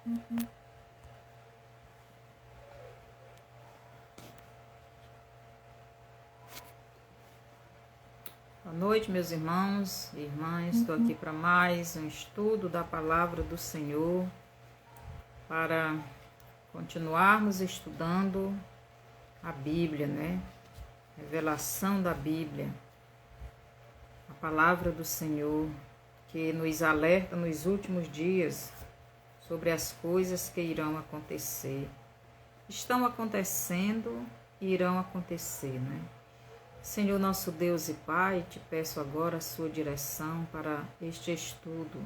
Boa noite, meus irmãos e irmãs. Estou aqui para mais um estudo da Palavra do Senhor, para continuarmos estudando a Bíblia, né? Revelação da Bíblia, a Palavra do Senhor, que nos alerta nos últimos dias sobre as coisas que irão acontecer. Estão acontecendo e irão acontecer, né? Senhor nosso Deus e Pai, te peço agora a sua direção para este estudo,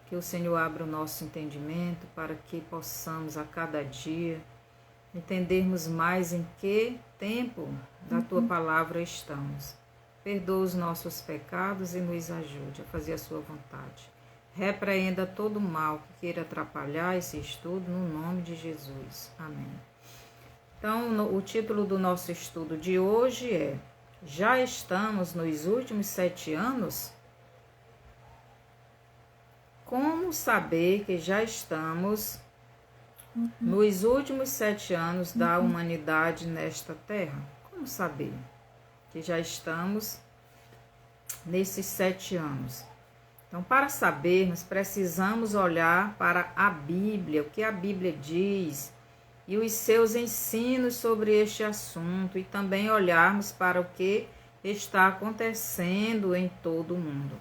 que o Senhor abra o nosso entendimento para que possamos a cada dia entendermos mais em que tempo da tua palavra estamos. Perdoa os nossos pecados e nos ajude a fazer a sua vontade. Repreenda todo o mal que queira atrapalhar esse estudo no nome de Jesus. Amém. Então, o título do nosso estudo de hoje é: já estamos nos últimos 7 anos? Como saber que já estamos nos últimos 7 anos da humanidade nesta terra? Como saber que já estamos nesses 7 anos? Então, para sabermos, precisamos olhar para a Bíblia, o que a Bíblia diz, e os seus ensinos sobre este assunto, e também olharmos para o que está acontecendo em todo o mundo.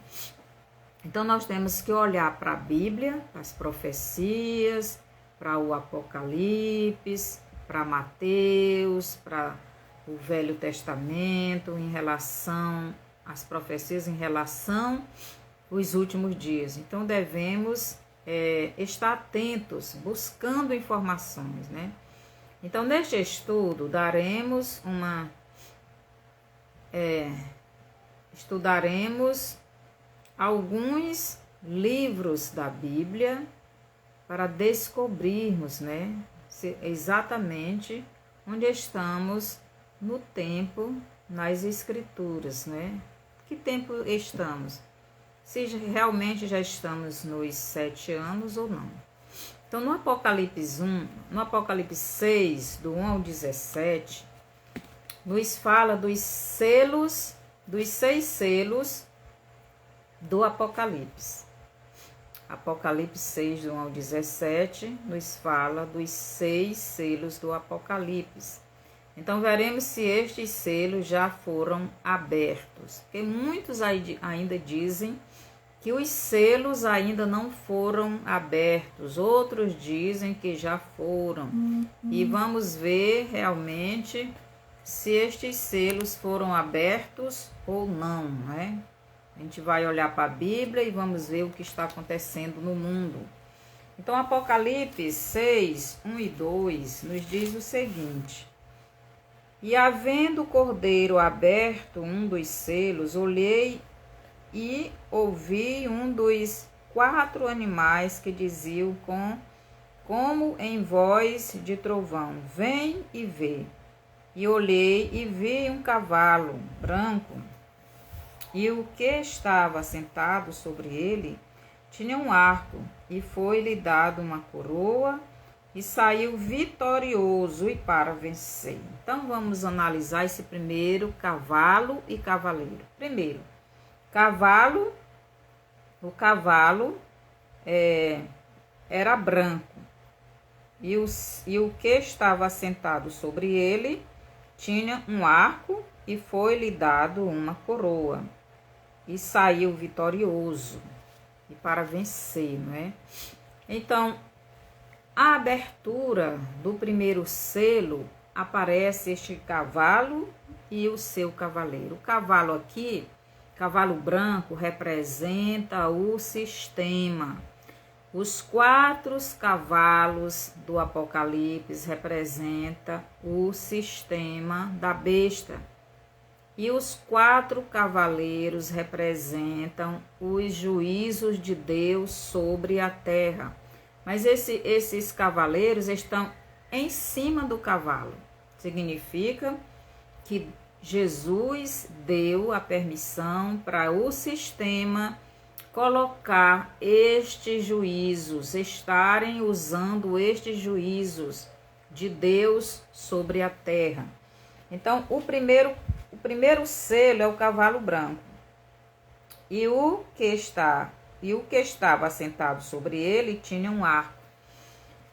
Então, nós temos que olhar para a Bíblia, para as profecias, para o Apocalipse, para Mateus, para o Velho Testamento, em relação às profecias, em relação aos últimos dias. Então, devemos estar atentos, buscando informações, né? Então, neste estudo, estudaremos alguns livros da Bíblia para descobrirmos, né, exatamente onde estamos no tempo, nas Escrituras, né? Que tempo estamos? Se realmente já estamos nos 7 anos ou não. Então, no Apocalipse 6, do 1 ao 17, nos fala dos selos, dos 6 selos do Apocalipse. Apocalipse 6, do 1 ao 17, nos fala dos 6 selos do Apocalipse. Então, veremos se estes selos já foram abertos. Porque muitos ainda dizem que os selos ainda não foram abertos, outros dizem que já foram. E vamos ver realmente se estes selos foram abertos ou não, né? A gente vai olhar para a Bíblia e vamos ver o que está acontecendo no mundo. Então, Apocalipse 6, 1 e 2 nos diz o seguinte: e havendo o cordeiro aberto um dos selos, olhei e ouvi um dos 4 animais que diziam como em voz de trovão: vem e vê. E olhei e vi um cavalo branco, e o que estava sentado sobre ele tinha um arco, e foi-lhe dado uma coroa, e saiu vitorioso e para vencer. Então, vamos analisar esse primeiro, cavalo e cavaleiro. Primeiro, o cavalo era branco, e o que estava sentado sobre ele tinha um arco, e foi-lhe dado uma coroa, e saiu vitorioso e para vencer, não é? Então, a abertura do primeiro selo, aparece este cavalo e o seu cavaleiro. O cavalo aqui, cavalo branco, representa o sistema. Os 4 cavalos do Apocalipse representam o sistema da besta. E os 4 cavaleiros representam os juízos de Deus sobre a terra. Mas esses cavaleiros estão em cima do cavalo. Significa que Jesus deu a permissão para o sistema colocar estes juízos, estarem usando estes juízos de Deus sobre a terra. Então, o primeiro selo é o cavalo branco. E o que estava assentado sobre ele tinha um arco.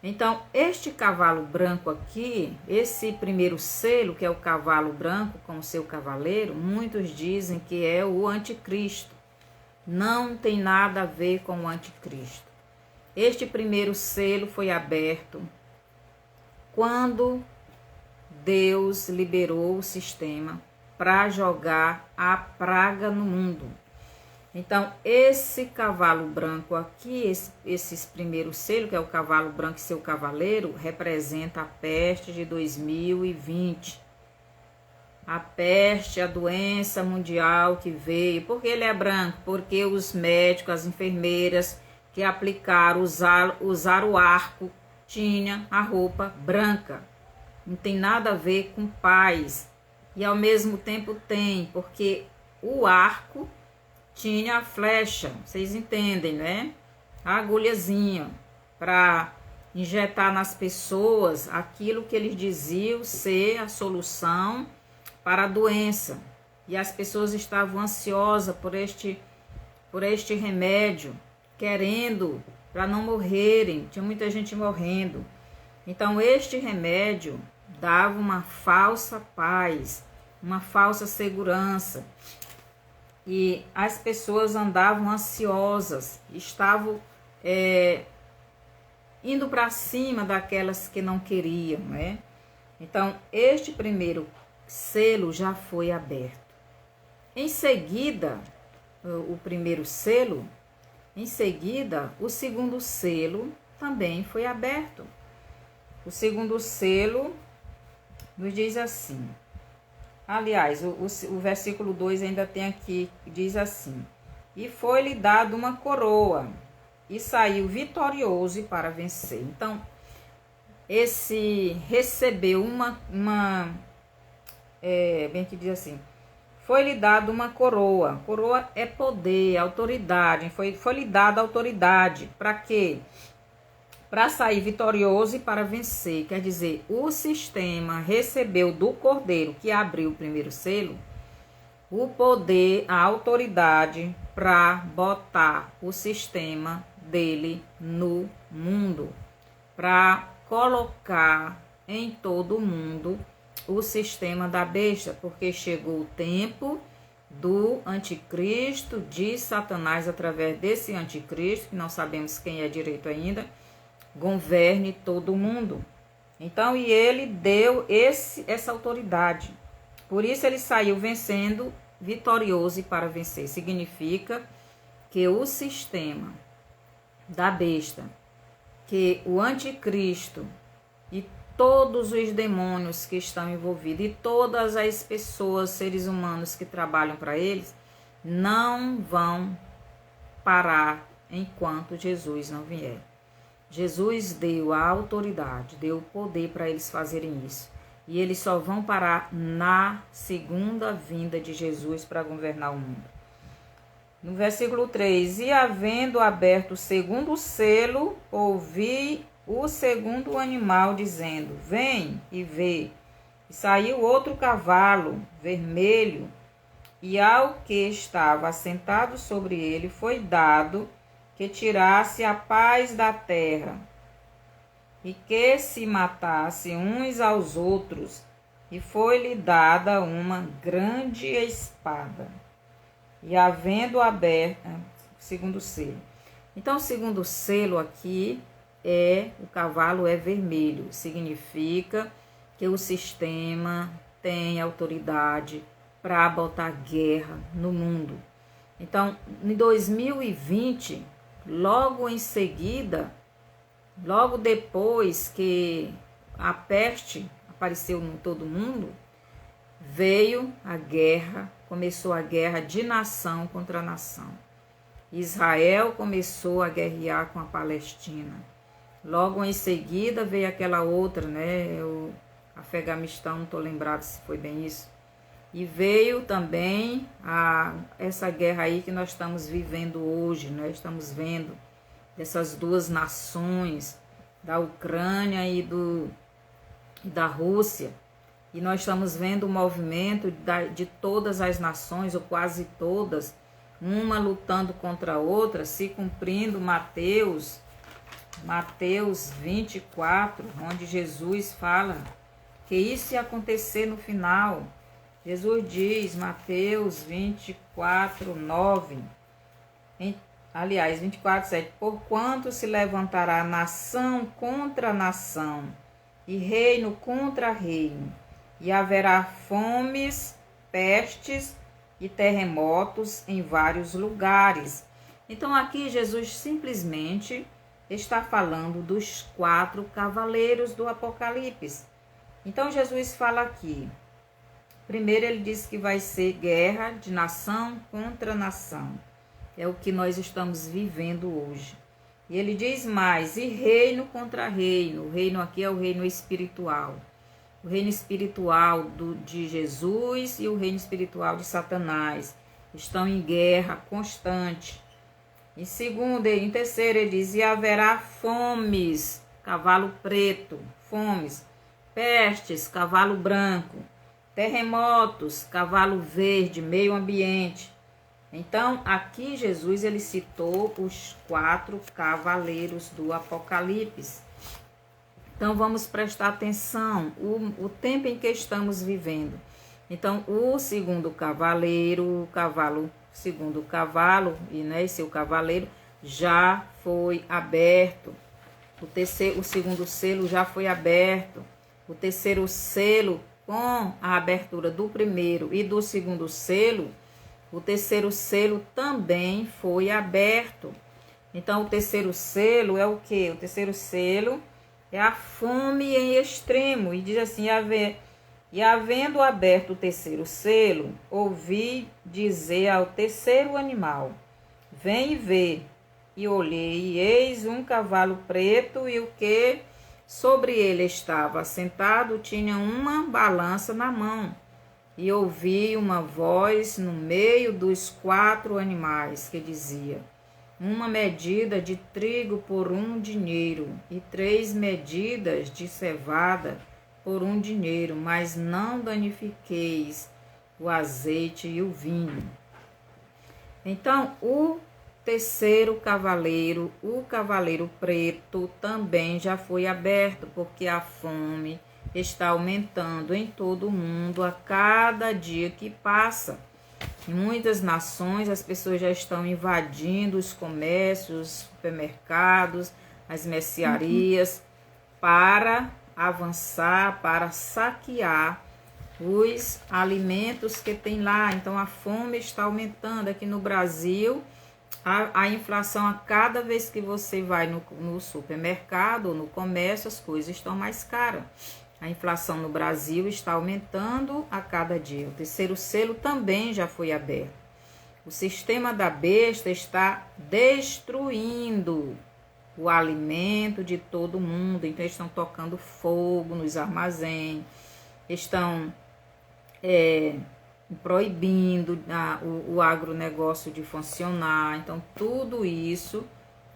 Então, este cavalo branco aqui, esse primeiro selo, que é o cavalo branco com o seu cavaleiro, muitos dizem que é o anticristo. Não tem nada a ver com o anticristo. Este primeiro selo foi aberto quando Deus liberou o sistema para jogar a praga no mundo. Então, esse cavalo branco aqui, esse primeiro selo, que é o cavalo branco e seu cavaleiro, representa a peste de 2020. A peste, a doença mundial que veio. Por que ele é branco? Porque os médicos, as enfermeiras que aplicaram, usaram o arco, tinha a roupa branca. Não tem nada a ver com paz. E ao mesmo tempo tem, porque o arco tinha a flecha, vocês entendem, né? A agulhazinha para injetar nas pessoas aquilo que eles diziam ser a solução para a doença. E as pessoas estavam ansiosas por este remédio, querendo para não morrerem. Tinha muita gente morrendo. Então, este remédio dava uma falsa paz, uma falsa segurança. E as pessoas andavam ansiosas, estavam indo para cima daquelas que não queriam, né? Então, este primeiro selo já foi aberto. Em seguida, o primeiro selo, em seguida, o segundo selo também foi aberto. O segundo selo nos diz assim. Aliás, o versículo 2 ainda tem aqui, diz assim: e foi-lhe dado uma coroa, e saiu vitorioso para vencer. Então, esse recebeu bem que diz assim, foi-lhe dado uma coroa. Coroa é poder, autoridade. Foi-lhe dada autoridade. Para quê? Para sair vitorioso e para vencer. Quer dizer, o sistema recebeu do Cordeiro, que abriu o primeiro selo, o poder, a autoridade para botar o sistema dele no mundo, para colocar em todo o mundo o sistema da besta, porque chegou o tempo do anticristo, de Satanás, através desse anticristo, que não sabemos quem é direito ainda, governe todo o mundo. Então, e ele deu essa autoridade. Por isso ele saiu vencendo, vitorioso e para vencer. Significa que o sistema da besta, que o anticristo e todos os demônios que estão envolvidos e todas as pessoas, seres humanos que trabalham para eles, não vão parar enquanto Jesus não vier. Jesus deu a autoridade, deu o poder para eles fazerem isso. E eles só vão parar na segunda vinda de Jesus para governar o mundo. No versículo 3, e havendo aberto o segundo selo, ouvi o segundo animal dizendo, vem e vê. E saiu outro cavalo vermelho, e ao que estava assentado sobre ele foi dado que tirasse a paz da terra, e que se matasse uns aos outros, e foi-lhe dada uma grande espada. E havendo aberto, segundo selo. Então, o segundo selo aqui o cavalo é vermelho, significa que o sistema tem autoridade para botar guerra no mundo. Então, em 2020, logo em seguida, logo depois que a peste apareceu em todo mundo, veio a guerra, começou a guerra de nação contra nação. Israel começou a guerrear com a Palestina. Logo em seguida veio aquela outra, né? O Afeganistão, não estou lembrado se foi bem isso. E veio também essa guerra aí que nós estamos vivendo hoje, nós estamos vendo dessas duas nações, da Ucrânia e da Rússia. E nós estamos vendo o movimento de todas as nações, ou quase todas, uma lutando contra a outra, se cumprindo Mateus 24, onde Jesus fala que isso ia acontecer no final. Jesus diz, Mateus 24, 9, aliás, 24, 7, porquanto se levantará nação contra nação, e reino contra reino, e haverá fomes, pestes e terremotos em vários lugares. Então aqui Jesus simplesmente está falando dos 4 cavaleiros do Apocalipse. Então Jesus fala aqui, primeiro ele diz que vai ser guerra de nação contra nação. É o que nós estamos vivendo hoje. E ele diz mais, e reino contra reino. O reino aqui é o reino espiritual. O reino espiritual de Jesus e o reino espiritual de Satanás estão em guerra constante. Em terceiro ele diz, e haverá fomes, cavalo preto, fomes, pestes, cavalo branco, terremotos, cavalo verde, meio ambiente. Então, aqui Jesus ele citou os 4 cavaleiros do Apocalipse. Então, vamos prestar atenção, o tempo em que estamos vivendo. Então, o segundo cavaleiro, segundo cavalo, e seu cavaleiro já foi aberto. O segundo selo já foi aberto. O terceiro selo, com a abertura do primeiro e do segundo selo, o terceiro selo também foi aberto. Então, o terceiro selo é o quê? O terceiro selo é a fome em extremo. E diz assim, e havendo aberto o terceiro selo, ouvi dizer ao terceiro animal, vem e vê. E olhei, e eis um cavalo preto, e o que sobre ele estava assentado tinha uma balança na mão. E ouvi uma voz no meio dos 4 animais que dizia, uma medida de trigo por 1 dinheiro, e 3 medidas de cevada por 1 dinheiro, mas não danifiqueis o azeite e o vinho. Então, o terceiro cavaleiro, o cavaleiro preto, também já foi aberto, porque a fome está aumentando em todo o mundo a cada dia que passa. Em muitas nações, as pessoas já estão invadindo os comércios, os supermercados, as mercearias, para avançar, para saquear os alimentos que tem lá. Então, a fome está aumentando. Aqui no Brasil, a inflação, a cada vez que você vai no supermercado ou no comércio, as coisas estão mais caras. A inflação no Brasil está aumentando a cada dia. O terceiro selo também já foi aberto. O sistema da besta está destruindo o alimento de todo mundo. Então, estão tocando fogo nos armazéns, estão proibindo o agronegócio de funcionar. Então, tudo isso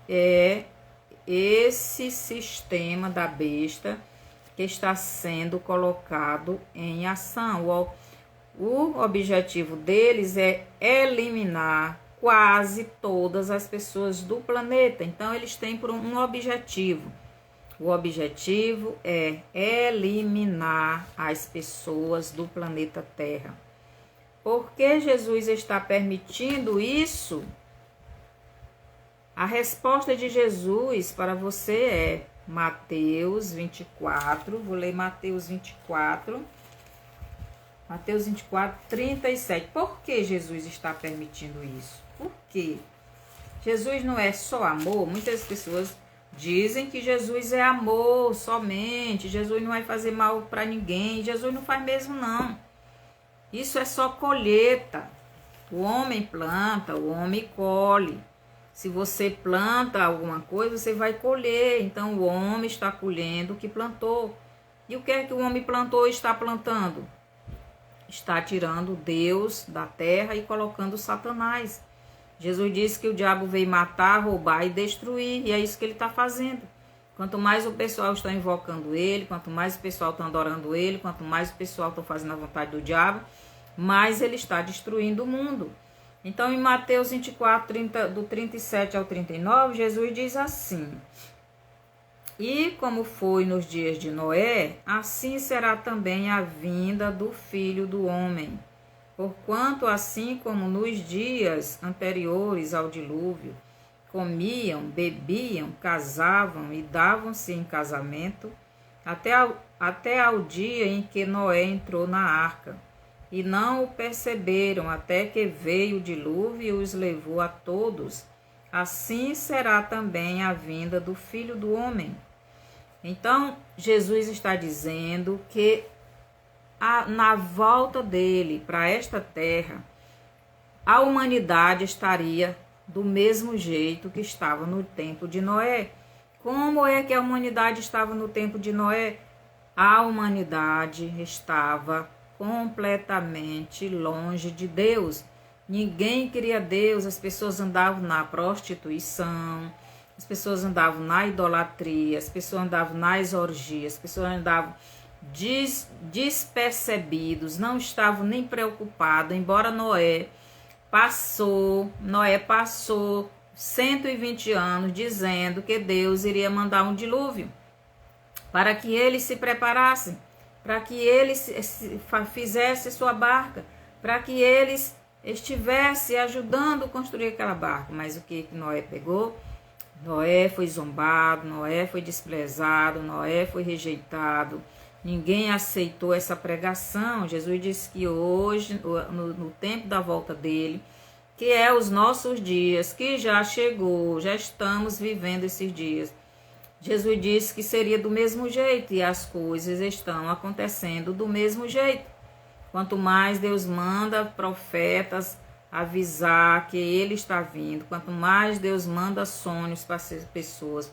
é esse sistema da besta que está sendo colocado em ação. O objetivo deles é eliminar quase todas as pessoas do planeta. Então, eles têm por um objetivo. O objetivo é eliminar as pessoas do planeta Terra. Por que Jesus está permitindo isso? A resposta de Jesus para você é Mateus 24, vou ler Mateus 24, 37. Por que Jesus está permitindo isso? Por quê? Jesus não é só amor. Muitas pessoas dizem que Jesus é amor somente, Jesus não vai fazer mal para ninguém. Jesus não faz mesmo, não. Isso é só colheita. O homem planta, o homem colhe. Se você planta alguma coisa, você vai colher. Então, o homem está colhendo o que plantou. E o que é que o homem plantou e está plantando? está tirando Deus da terra e colocando Satanás. Jesus disse que o diabo veio matar, roubar e destruir, e é isso que ele está fazendo. Quanto mais o pessoal está invocando ele, quanto mais o pessoal está adorando ele, quanto mais o pessoal está fazendo a vontade do diabo, mais ele está destruindo o mundo. Então, em Mateus 24, do 37 ao 39, Jesus diz assim: e como foi nos dias de Noé, assim será também a vinda do Filho do Homem. Porquanto, assim como nos dias anteriores ao dilúvio, comiam, bebiam, casavam e davam-se em casamento, até ao dia em que Noé entrou na arca, e não o perceberam até que veio o dilúvio e os levou a todos, assim será também a vinda do Filho do Homem. Então, Jesus está dizendo que na volta dele para esta terra, a humanidade estaria do mesmo jeito que estava no tempo de Noé. Como é que a humanidade estava no tempo de Noé? A humanidade estava completamente longe de Deus. Ninguém queria Deus, as pessoas andavam na prostituição, as pessoas andavam na idolatria, as pessoas andavam nas orgias, as pessoas andavam despercebidos, não estavam nem preocupados, embora Noé passou 120 anos dizendo que Deus iria mandar um dilúvio para que eles se preparassem, para que eles fizessem sua barca, para que eles estivessem ajudando a construir aquela barca. Mas o que Noé pegou? Noé foi zombado, Noé foi desprezado, Noé foi rejeitado. Ninguém aceitou essa pregação. Jesus disse que hoje, no tempo da volta dele, que é os nossos dias, que já chegou, já estamos vivendo esses dias. Jesus disse que seria do mesmo jeito e as coisas estão acontecendo do mesmo jeito. Quanto mais Deus manda profetas avisar que ele está vindo, quanto mais Deus manda sonhos para as pessoas,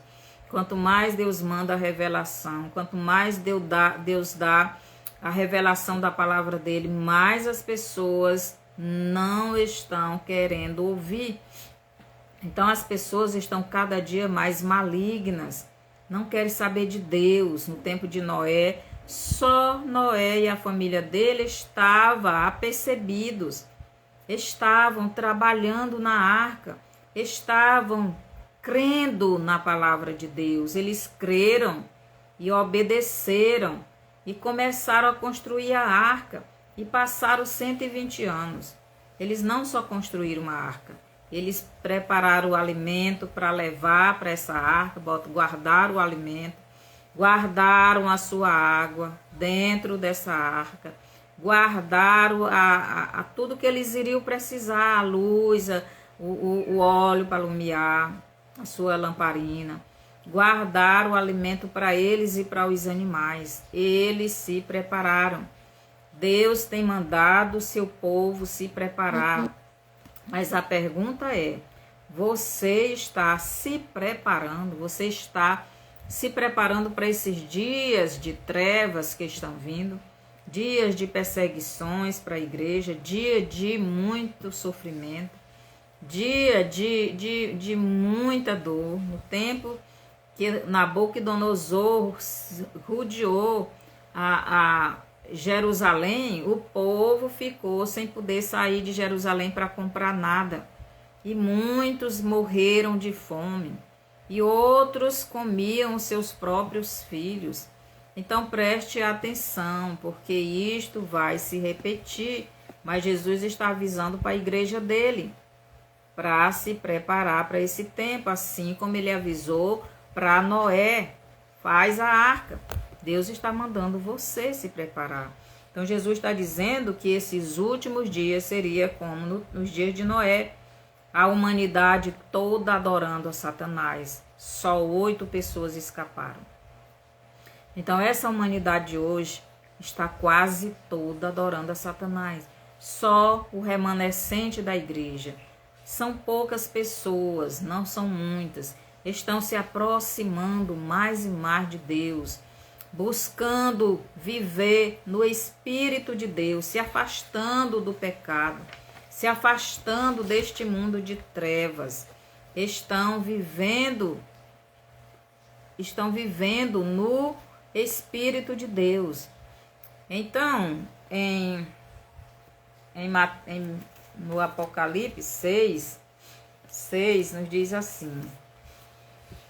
quanto mais Deus manda a revelação, quanto mais Deus dá a revelação da palavra dele, mais as pessoas não estão querendo ouvir. Então as pessoas estão cada dia mais malignas, não querem saber de Deus. No tempo de Noé, só Noé e a família dele estavam apercebidos, estavam trabalhando na arca, estavam crendo na palavra de Deus. Eles creram e obedeceram e começaram a construir a arca e passaram 120 anos. Eles não só construíram uma arca, eles prepararam o alimento para levar para essa arca, guardaram o alimento, guardaram a sua água dentro dessa arca, guardaram a tudo que eles iriam precisar, a luz, o óleo para alumiar, a sua lamparina, guardaram o alimento para eles e para os animais. Eles se prepararam. Deus tem mandado o seu povo se preparar. Mas a pergunta é: você está se preparando? Você está se preparando para esses dias de trevas que estão vindo? Dias de perseguições para a igreja, dia de muito sofrimento, dia de muita dor. No tempo que Nabucodonosor rodeou a Jerusalém, o povo ficou sem poder sair de Jerusalém para comprar nada. E muitos morreram de fome. E outros comiam seus próprios filhos. Então preste atenção, porque isto vai se repetir. Mas Jesus está avisando para a igreja dele, para se preparar para esse tempo, assim como ele avisou para Noé: faz a arca. Deus está mandando você se preparar. Então Jesus está dizendo que esses últimos dias seria como nos dias de Noé, a humanidade toda adorando a Satanás. Só 8 pessoas escaparam. Então essa humanidade de hoje está quase toda adorando a Satanás. Só o remanescente da igreja. São poucas pessoas, não são muitas. Estão se aproximando mais e mais de Deus. buscando viver no Espírito de Deus, se afastando do pecado, se afastando deste mundo de trevas, estão vivendo no Espírito de Deus. Então, no Apocalipse 6 nos diz assim: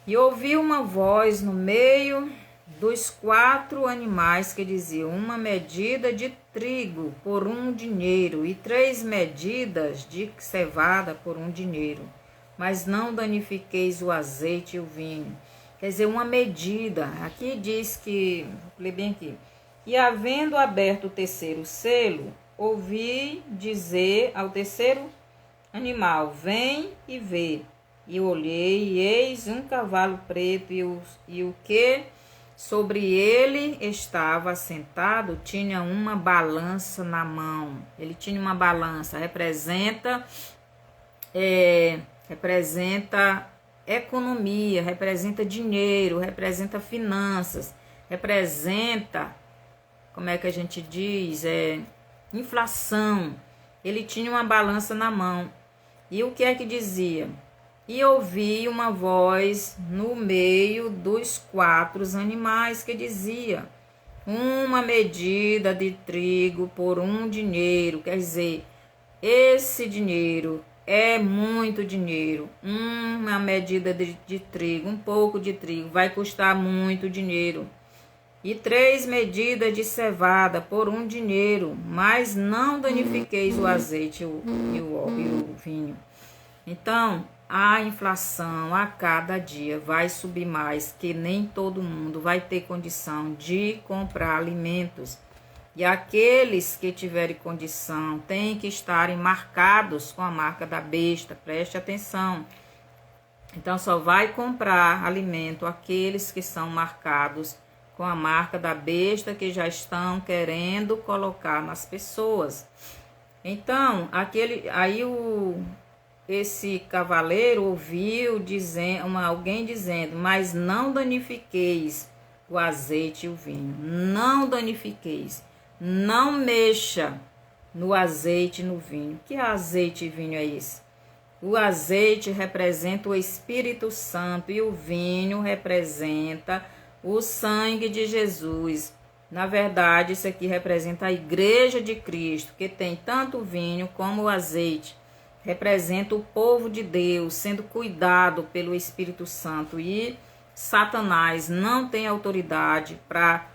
e ouvi uma voz no meio dos 4 animais que dizia: uma medida de trigo por 1 dinheiro e 3 medidas de cevada por 1 dinheiro, mas não danifiqueis o azeite e o vinho. Quer dizer, uma medida. Aqui diz que, vou ler bem aqui: e havendo aberto o terceiro selo, ouvi dizer ao terceiro animal: vem e vê. E olhei, e eis um cavalo preto, e o que sobre ele estava assentado tinha uma balança na mão. Ele tinha uma balança, representa economia, representa dinheiro, representa finanças, representa, como é que a gente diz, inflação. Ele tinha uma balança na mão. E o que é que dizia? E ouvi uma voz no meio dos 4 animais que dizia: uma medida de trigo por 1 dinheiro. Quer dizer, esse dinheiro é muito dinheiro. Uma medida de trigo, um pouco de trigo, vai custar muito dinheiro. E 3 medidas de cevada por 1 dinheiro, mas não danifiqueis o azeite e o vinho. Então, a inflação a cada dia vai subir mais, que nem todo mundo vai ter condição de comprar alimentos. E aqueles que tiverem condição têm que estarem marcados com a marca da besta, preste atenção. Então, só vai comprar alimento aqueles que são marcados com a marca da besta, que já estão querendo colocar nas pessoas. Então, esse cavaleiro ouviu alguém dizendo: mas não danifiqueis o azeite e o vinho. Não danifiqueis. Não mexa no azeite e no vinho. Que azeite e vinho é esse? O azeite representa o Espírito Santo e o vinho representa o sangue de Jesus. Na verdade, isso aqui representa a Igreja de Cristo, que tem tanto o vinho como o azeite. Representa o povo de Deus sendo cuidado pelo Espírito Santo. E Satanás não tem autoridade para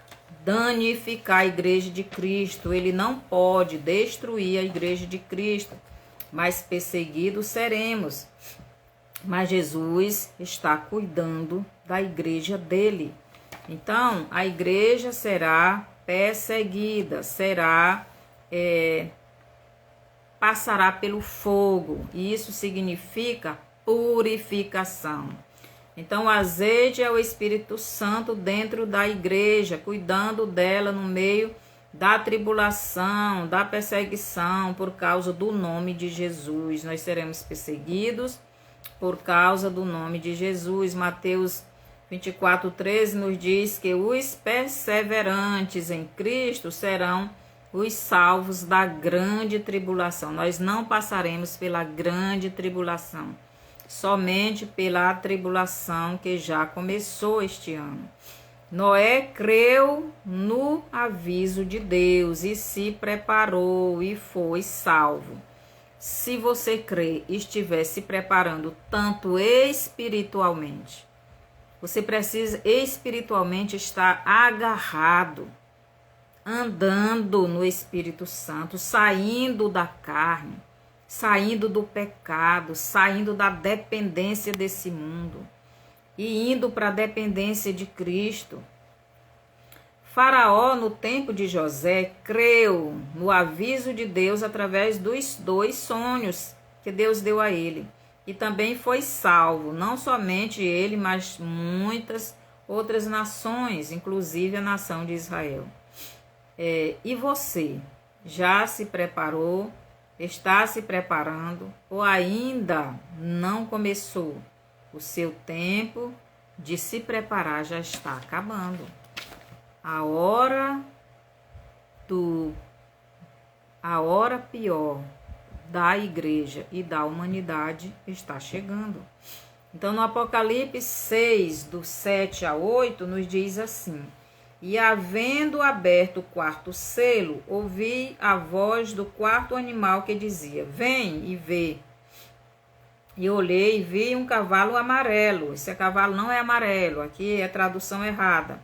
danificar a Igreja de Cristo. Ele não pode destruir a Igreja de Cristo, mas perseguidos seremos. Mas Jesus está cuidando da igreja dele. Então, a igreja será perseguida, passará pelo fogo, e isso significa purificação. Então, o azeite é o Espírito Santo dentro da igreja, cuidando dela no meio da tribulação, da perseguição, por causa do nome de Jesus. Nós seremos perseguidos por causa do nome de Jesus. Mateus 24:13 nos diz que os perseverantes em Cristo serão os salvos da grande tribulação. Nós não passaremos pela grande tribulação, somente pela tribulação que já começou este ano. Noé creu no aviso de Deus e se preparou e foi salvo. Se você crê e estiver se preparando tanto espiritualmente, você precisa espiritualmente estar agarrado, andando no Espírito Santo, saindo da carne, saindo do pecado, saindo da dependência desse mundo e indo para a dependência de Cristo. Faraó, no tempo de José, creu no aviso de Deus através dos 2 sonhos que Deus deu a ele. E também foi salvo, não somente ele, mas muitas outras nações, inclusive a nação de Israel. E você, já se preparou, está se preparando ou ainda não começou? O seu tempo de se preparar já está acabando. a hora pior da igreja e da humanidade está chegando. Então, no Apocalipse 6, do 7 a 8, nos diz assim: e havendo aberto o quarto selo, ouvi a voz do quarto animal que dizia: vem e vê. E olhei e vi um cavalo amarelo. Esse cavalo não é amarelo, aqui é tradução errada.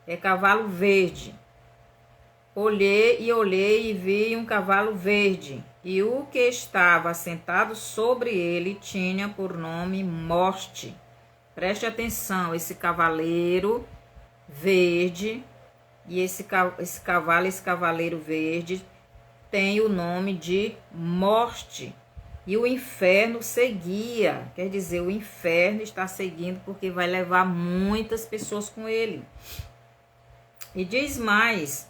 É cavalo verde. Olhei e vi um cavalo verde. E o que estava assentado sobre ele tinha por nome Morte. Preste atenção, esse cavaleiro verde e esse cavaleiro verde tem o nome de Morte. E o inferno seguia, quer dizer, o inferno está seguindo porque vai levar muitas pessoas com ele. E diz mais: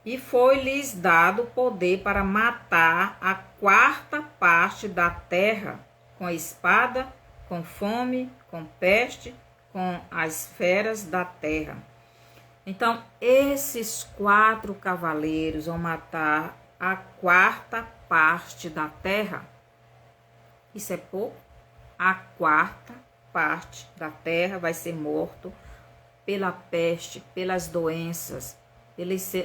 e foi-lhes dado poder para matar a quarta parte da terra, com a espada, com fome, com peste, com as feras da terra. Então, esses 4 cavaleiros vão matar a quarta parte da terra. Isso é pouco? A quarta parte da terra vai ser morto pela peste, pelas doenças,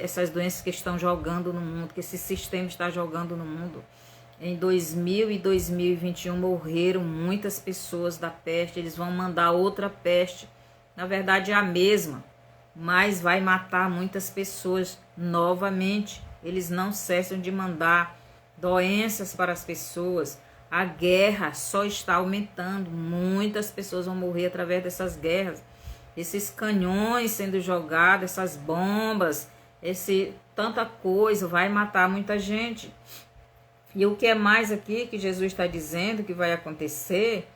essas doenças que estão jogando no mundo, que esse sistema está jogando no mundo. Em 2000 e 2021 morreram muitas pessoas da peste. Eles vão mandar outra peste, na verdade é a mesma, mas vai matar muitas pessoas novamente. Eles não cessam de mandar doenças para as pessoas. A guerra só está aumentando, muitas pessoas vão morrer através dessas guerras. Esses canhões sendo jogados, essas bombas, tanta coisa, vai matar muita gente. E o que é mais aqui que Jesus está dizendo que vai acontecer?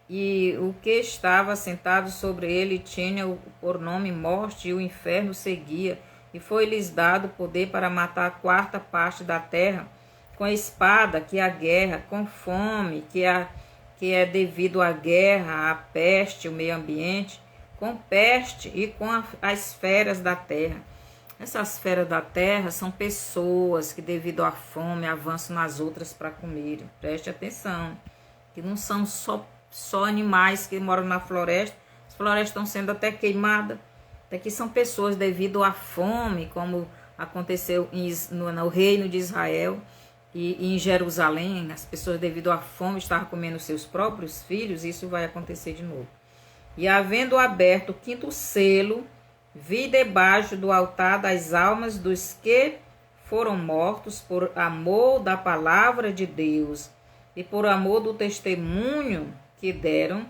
E o que estava sentado sobre ele tinha por nome Morte, e o inferno seguia. E foi-lhes dado poder para matar a quarta parte da terra, com a espada, que é a guerra, com fome, que é devido à guerra, à peste, o meio ambiente, com peste e com as feras da terra. Essas feras da terra são pessoas que, devido à fome, avançam nas outras para comerem. Preste atenção, que não são só animais que moram na floresta. As florestas estão sendo até queimadas. Até que são pessoas, devido à fome, como aconteceu no reino de Israel e em Jerusalém, as pessoas, devido à fome, estavam comendo seus próprios filhos. Isso vai acontecer de novo. E havendo aberto o 5º selo, vi debaixo do altar das almas dos que foram mortos por amor da palavra de Deus e por amor do testemunho que deram,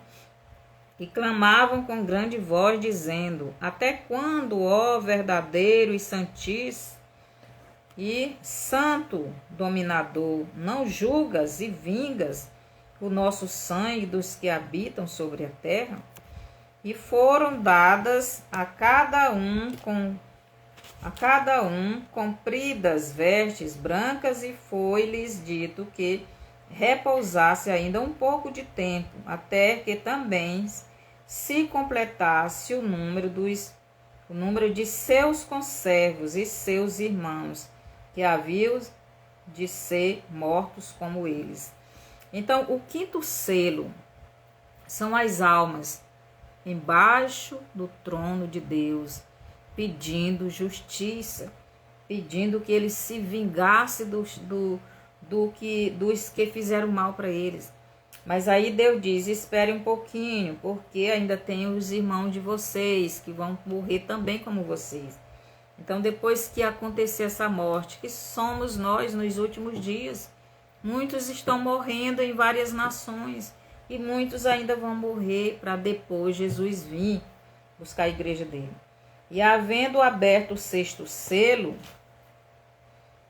e clamavam com grande voz, dizendo: até quando, ó verdadeiro e santíssimo e santo dominador, não julgas e vingas o nosso sangue dos que habitam sobre a terra? E foram dadas a cada um compridas vestes brancas, e foi-lhes dito que repousasse ainda um pouco de tempo, até que também se completasse o número de seus conservos e seus irmãos, que haviam de ser mortos como eles. Então, o 5º selo são as almas embaixo do trono de Deus, pedindo justiça, pedindo que ele se vingasse dos que fizeram mal para eles. Mas aí Deus diz: espere um pouquinho, porque ainda tem os irmãos de vocês que vão morrer também como vocês. Então, depois que acontecer essa morte, que somos nós nos últimos dias, muitos estão morrendo em várias nações, e muitos ainda vão morrer para depois Jesus vir buscar a igreja dele. E havendo aberto o 6º selo,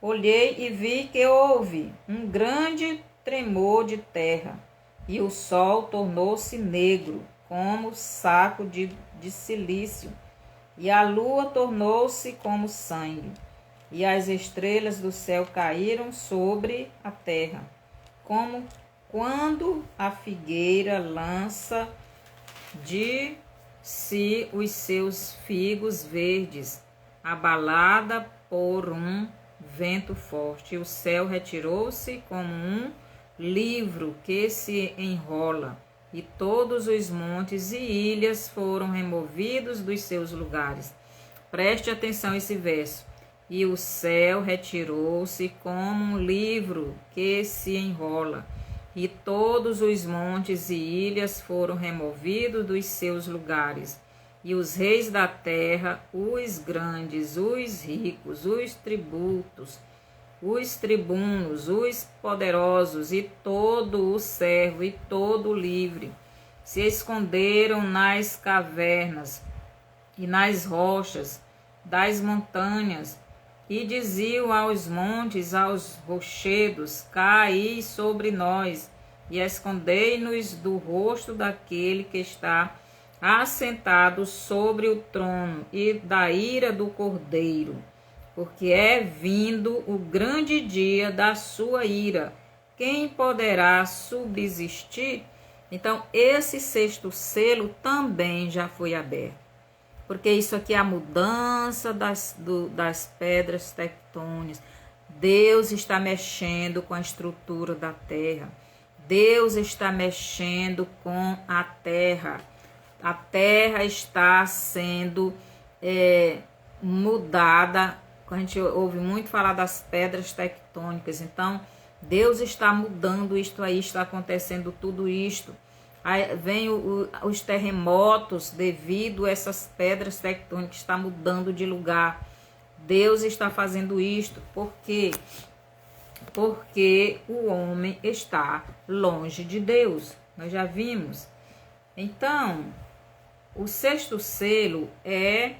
olhei e vi que houve um grande tremor de terra, e o sol tornou-se negro, como saco de silício, e a lua tornou-se como sangue, e as estrelas do céu caíram sobre a terra, como quando a figueira lança de si os seus figos verdes, abalada por um vento forte. E o céu retirou-se como um livro que se enrola, e todos os montes e ilhas foram removidos dos seus lugares. Preste atenção a esse verso. E o céu retirou-se como um livro que se enrola, e todos os montes e ilhas foram removidos dos seus lugares. E os reis da terra, os grandes, os ricos, os tributos, os tribunos, os poderosos e todo o servo e todo o livre, se esconderam nas cavernas e nas rochas das montanhas, e diziam aos montes, aos rochedos: caí sobre nós, e escondei-nos do rosto daquele que está assentado sobre o trono e da ira do Cordeiro, porque é vindo o grande dia da sua ira. Quem poderá subsistir? Então, esse sexto selo também já foi aberto, porque isso aqui é a mudança das pedras tectônicas. Deus está mexendo com a estrutura da terra. Deus está mexendo com a terra. A terra está sendo mudada. A gente ouve muito falar das pedras tectônicas. Então, Deus está mudando isto aí, está acontecendo tudo isto. Aí vem os terremotos devido a essas pedras tectônicas, está mudando de lugar. Deus está fazendo isto. Por quê? Porque o homem está longe de Deus. Nós já vimos. Então, o sexto selo é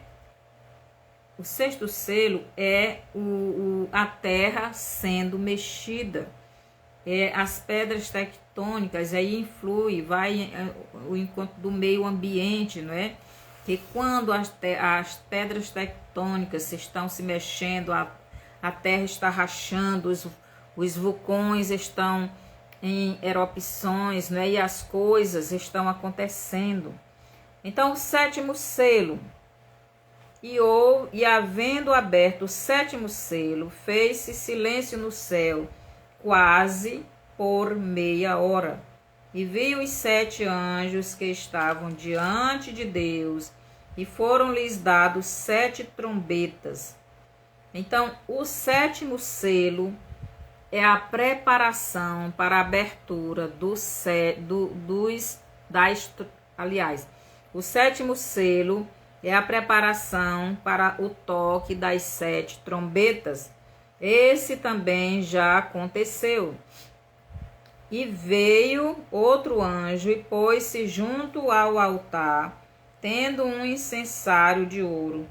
a terra sendo mexida. As pedras tectônicas aí influi, vai o encontro do meio ambiente, não é? Que quando as pedras tectônicas estão se mexendo, a terra está rachando, os vulcões estão em erupções, né? E as coisas estão acontecendo. Então, o sétimo selo, e havendo aberto o sétimo selo, fez-se silêncio no céu, quase por meia hora. E vi os 7 anjos que estavam diante de Deus, e foram-lhes dados 7 trombetas. Então, o sétimo selo é a preparação para a abertura o sétimo selo é a preparação para o toque das 7 trombetas. Esse também já aconteceu. E veio outro anjo e pôs-se junto ao altar, tendo um incensário de ouro.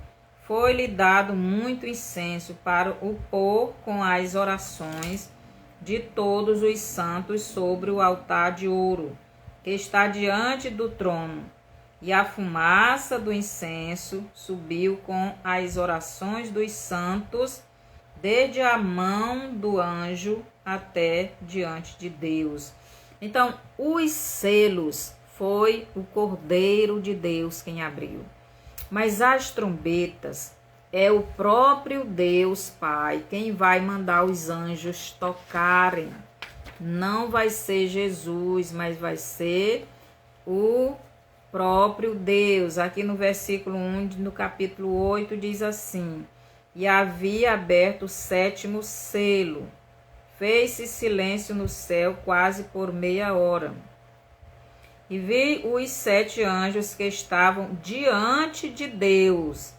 Foi-lhe dado muito incenso para o pôr com as orações de todos os santos sobre o altar de ouro, que está diante do trono. E a fumaça do incenso subiu com as orações dos santos, desde a mão do anjo até diante de Deus. Então, os selos foi o Cordeiro de Deus quem abriu. Mas as trombetas é o próprio Deus Pai quem vai mandar os anjos tocarem. Não vai ser Jesus, mas vai ser o próprio Deus. Aqui no versículo 1, no capítulo 8, diz assim: e havia aberto o 7º selo. Fez-se silêncio no céu quase por meia hora. E vi os 7 anjos que estavam diante de Deus,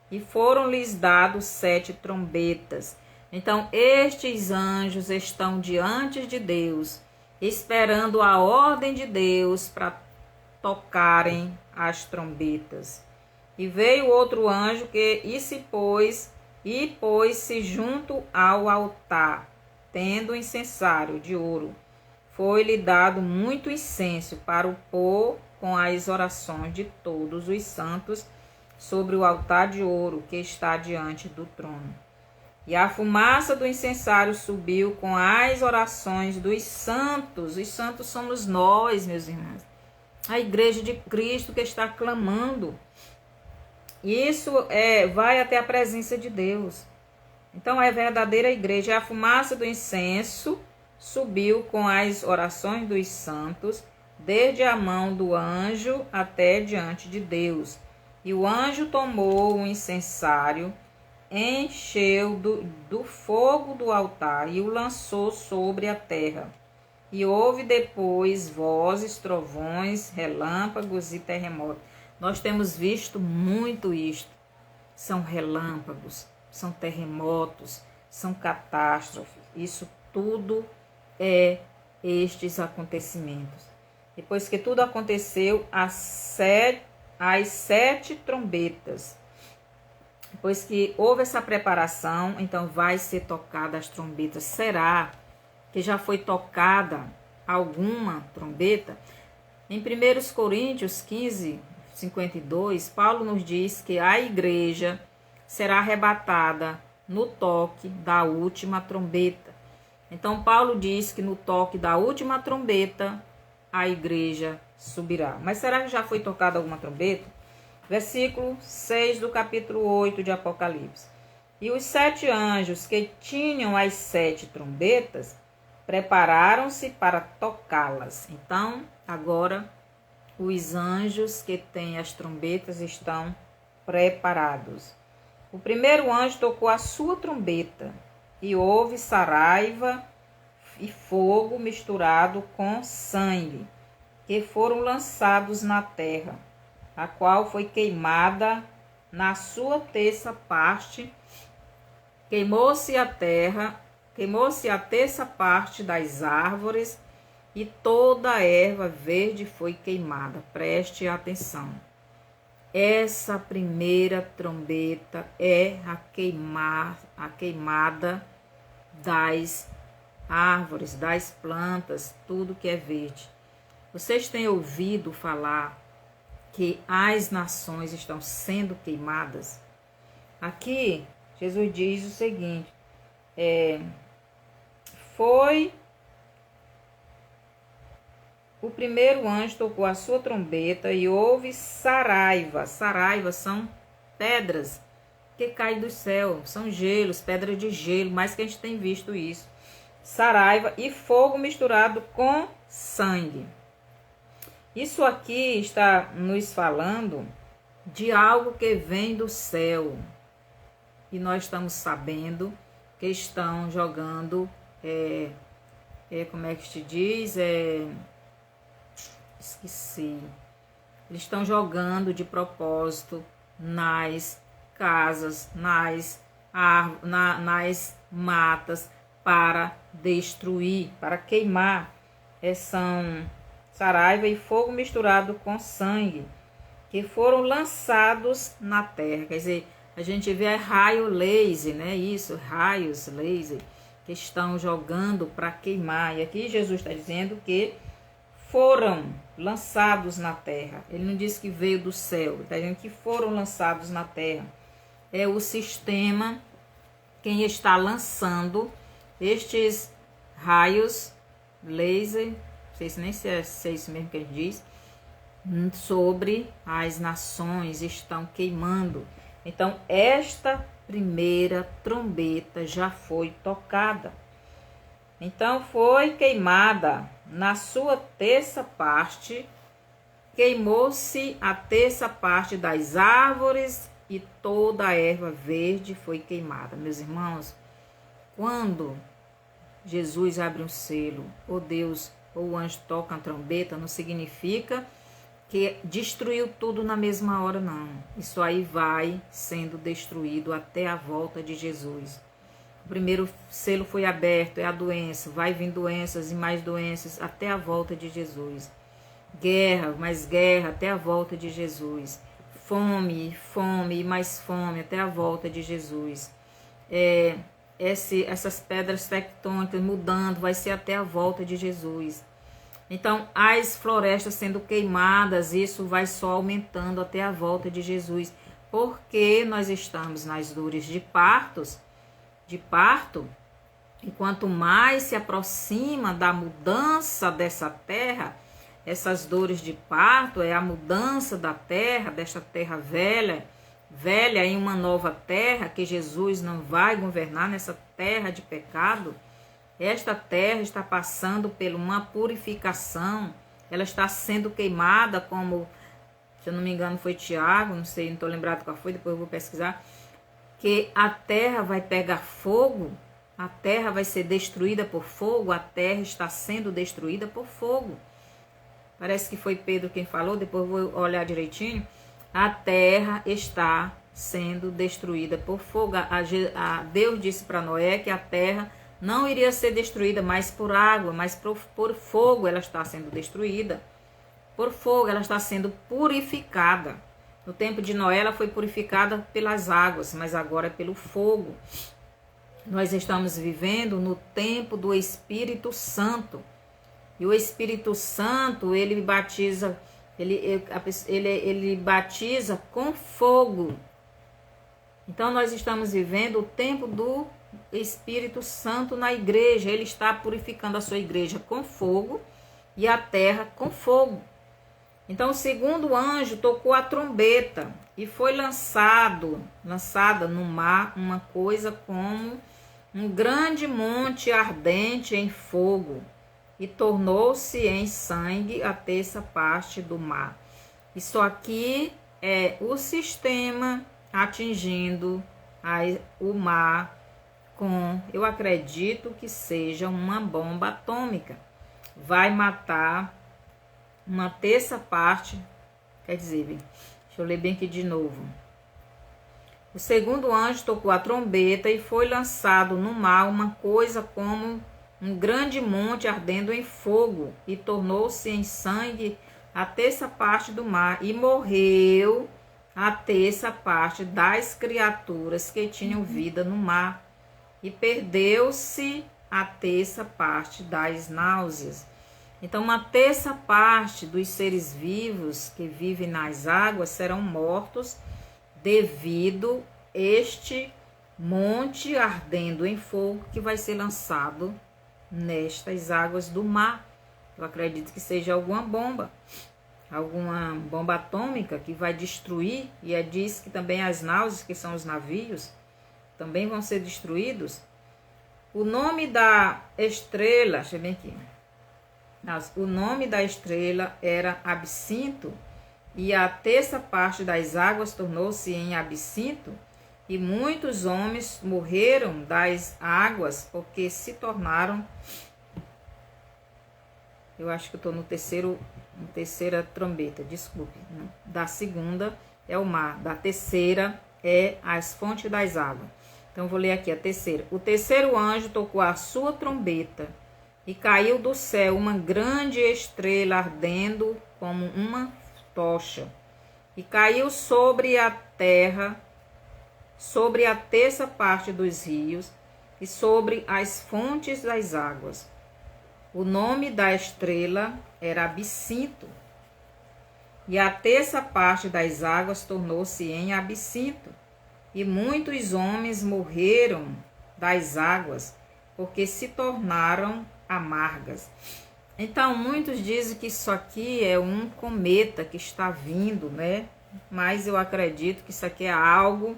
e foram-lhes dados 7 trombetas. Então, estes anjos estão diante de Deus, esperando a ordem de Deus para tocarem as trombetas. E veio outro anjo pôs-se junto ao altar, tendo um incensário de ouro. Foi-lhe dado muito incenso para o pôr com as orações de todos os santos sobre o altar de ouro que está diante do trono. E a fumaça do incensário subiu com as orações dos santos. Os santos somos nós, meus irmãos. A igreja de Cristo que está clamando. Isso vai até a presença de Deus. Então, é a verdadeira igreja. A fumaça do incenso subiu com as orações dos santos, desde a mão do anjo até diante de Deus. E o anjo tomou o incensário, encheu do fogo do altar e o lançou sobre a terra. E houve depois vozes, trovões, relâmpagos e terremotos. Nós temos visto muito isto. São relâmpagos, são terremotos, são catástrofes. Isso tudo é estes acontecimentos. Depois que tudo aconteceu, as sete trombetas. Depois que houve essa preparação, então vai ser tocada as trombetas. Será que já foi tocada alguma trombeta? Em 1 Coríntios 15, 52, Paulo nos diz que a igreja será arrebatada no toque da última trombeta. Então, Paulo diz que no toque da última trombeta, a igreja subirá. Mas será que já foi tocada alguma trombeta? Versículo 6 do capítulo 8 de Apocalipse. E os 7 anjos que tinham as 7 trombetas prepararam-se para tocá-las. Então, agora, os anjos que têm as trombetas estão preparados. O primeiro anjo tocou a sua trombeta e houve saraiva e fogo misturado com sangue, que foram lançados na terra, a qual foi queimada na sua terça parte. Queimou-se a terça parte das árvores, e toda a erva verde foi queimada. Preste atenção. Essa primeira trombeta é a queimada das árvores, das plantas, tudo que é verde. Vocês têm ouvido falar que as nações estão sendo queimadas? Aqui, Jesus diz o seguinte, foi o primeiro anjo tocou a sua trombeta e houve saraiva. Saraiva são pedras que caem do céu, são gelos, pedras de gelo, mais que a gente tem visto isso. Saraiva e fogo misturado com sangue. Isso aqui está nos falando de algo que vem do céu. E nós estamos sabendo que estão jogando, como é que se diz? Esqueci. Eles estão jogando de propósito nas casas, nas matas, para destruir, para queimar. São saraiva e fogo misturado com sangue, que foram lançados na terra. Quer dizer, a gente vê raio laser, né? Isso, raios laser, que estão jogando para queimar. E aqui Jesus está dizendo que foram lançados na terra. Ele não diz que veio do céu, ele está dizendo que foram lançados na terra. É o sistema quem está lançando estes raios laser, não sei se nem se é isso mesmo que ele diz, sobre as nações, estão queimando. Então, esta primeira trombeta já foi tocada. Então, foi queimada na sua terça parte, queimou-se a terça parte das árvores e toda a erva verde foi queimada. Meus irmãos, quando Jesus abre um selo, ou Deus ou o anjo toca a trombeta, não significa que destruiu tudo na mesma hora, não. Isso aí vai sendo destruído até a volta de Jesus. O primeiro selo foi aberto, é a doença, vai vir doenças e mais doenças até a volta de Jesus. Guerra, mais guerra até a volta de Jesus. Fome, fome e mais fome até a volta de Jesus. Essas pedras tectônicas mudando, vai ser até a volta de Jesus. Então, as florestas sendo queimadas, isso vai só aumentando até a volta de Jesus. Porque nós estamos nas dores de parto, e quanto mais se aproxima da mudança dessa terra, essas dores de parto é a mudança da terra, desta terra velha, velha em uma nova terra, que Jesus não vai governar nessa terra de pecado, esta terra está passando por uma purificação, ela está sendo queimada, como, se eu não me engano, foi Tiago, não sei, não estou lembrado qual foi, depois eu vou pesquisar, que a terra vai pegar fogo, a terra vai ser destruída por fogo, a terra está sendo destruída por fogo. Parece que foi Pedro quem falou, depois eu vou olhar direitinho. A terra está sendo destruída por fogo. Deus disse para Noé que a terra não iria ser destruída mais por água, mas por fogo ela está sendo destruída. Por fogo ela está sendo purificada. No tempo de Noé ela foi purificada pelas águas, mas agora é pelo fogo. Nós estamos vivendo no tempo do Espírito Santo. E o Espírito Santo, ele batiza, ele batiza com fogo. Então nós estamos vivendo o tempo do Espírito Santo na igreja. Ele está purificando a sua igreja com fogo e a terra com fogo. Então o segundo anjo tocou a trombeta e foi lançada no mar uma coisa como um grande monte ardente em fogo, e tornou-se em sangue a terça parte do mar. Isso aqui é o sistema atingindo o mar com, eu acredito que seja uma bomba atômica. Vai matar uma terça parte, quer dizer, deixa eu ler bem aqui de novo. O segundo anjo tocou a trombeta e foi lançado no mar uma coisa como um grande monte ardendo em fogo, e tornou-se em sangue a terça parte do mar, e morreu a terça parte das criaturas que tinham vida no mar, e perdeu-se a terça parte das náuseas. Então, uma terça parte dos seres vivos que vivem nas águas serão mortos devido a este monte ardendo em fogo que vai ser lançado nestas águas do mar. Eu acredito que seja alguma bomba atômica que vai destruir, e diz que também as náuseas, que são os navios, também vão ser destruídos. O nome da estrela, deixa eu ver aqui. O nome da estrela era Absinto, e a terça parte das águas tornou-se em absinto, e muitos homens morreram das águas, porque se tornaram... Eu acho que eu estou no terceira trombeta, desculpe. Né? Da segunda é o mar, da terceira é as fontes das águas. Então, vou ler aqui a terceira. O terceiro anjo tocou a sua trombeta, e caiu do céu uma grande estrela ardendo como uma tocha, e caiu sobre a terra, sobre a terça parte dos rios e sobre as fontes das águas. O nome da estrela era Absinto, e a terça parte das águas tornou-se em absinto, e muitos homens morreram das águas, porque se tornaram amargas. Então, muitos dizem que isso aqui é um cometa que está vindo, né? Mas eu acredito que isso aqui é algo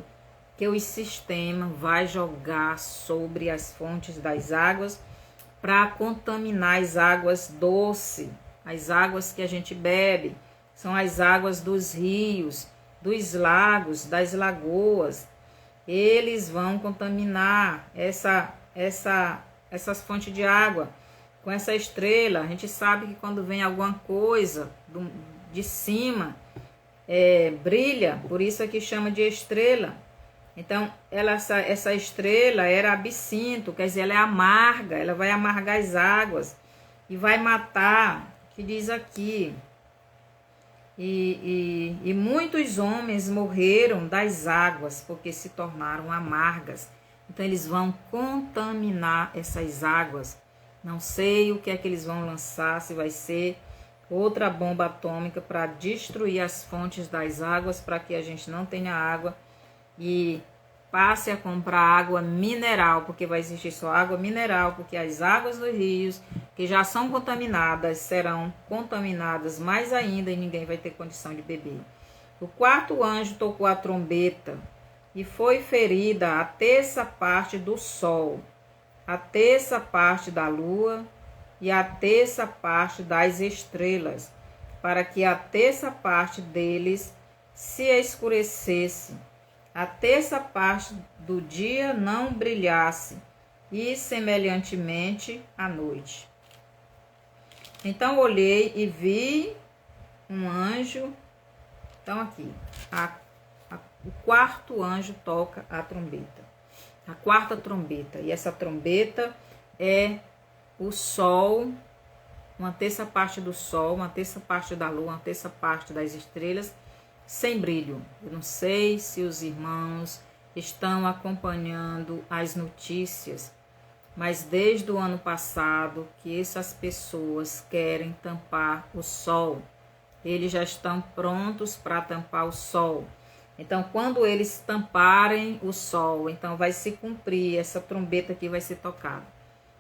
que o sistema vai jogar sobre as fontes das águas para contaminar as águas doces, as águas que a gente bebe, são as águas dos rios, dos lagos, das lagoas. Eles vão contaminar essas fontes de água com essa estrela. A gente sabe que quando vem alguma coisa de cima, brilha, por isso é que chama de estrela. Então, essa estrela era absinto, quer dizer, ela é amarga, ela vai amargar as águas e vai matar, que diz aqui. E muitos homens morreram das águas, porque se tornaram amargas. Então, eles vão contaminar essas águas. Não sei o que é que eles vão lançar, se vai ser outra bomba atômica para destruir as fontes das águas, para que a gente não tenha água e passe a comprar água mineral, porque vai existir só água mineral, porque as águas dos rios, que já são contaminadas, serão contaminadas mais ainda e ninguém vai ter condição de beber. O quarto anjo tocou a trombeta, e foi ferida a terça parte do sol, a terça parte da lua e a terça parte das estrelas, para que a terça parte deles se escurecesse, a terça parte do dia não brilhasse, e semelhantemente à noite. Então olhei e vi um anjo. Então aqui, o quarto anjo toca a trombeta, a quarta trombeta. E essa trombeta é o sol, uma terça parte do sol, uma terça parte da lua, uma terça parte das estrelas, sem brilho. Eu não sei se os irmãos estão acompanhando as notícias, mas desde o ano passado que essas pessoas querem tampar o sol. Eles já estão prontos para tampar o sol. Então, quando eles tamparem o sol, então vai se cumprir, essa trombeta aqui vai ser tocada.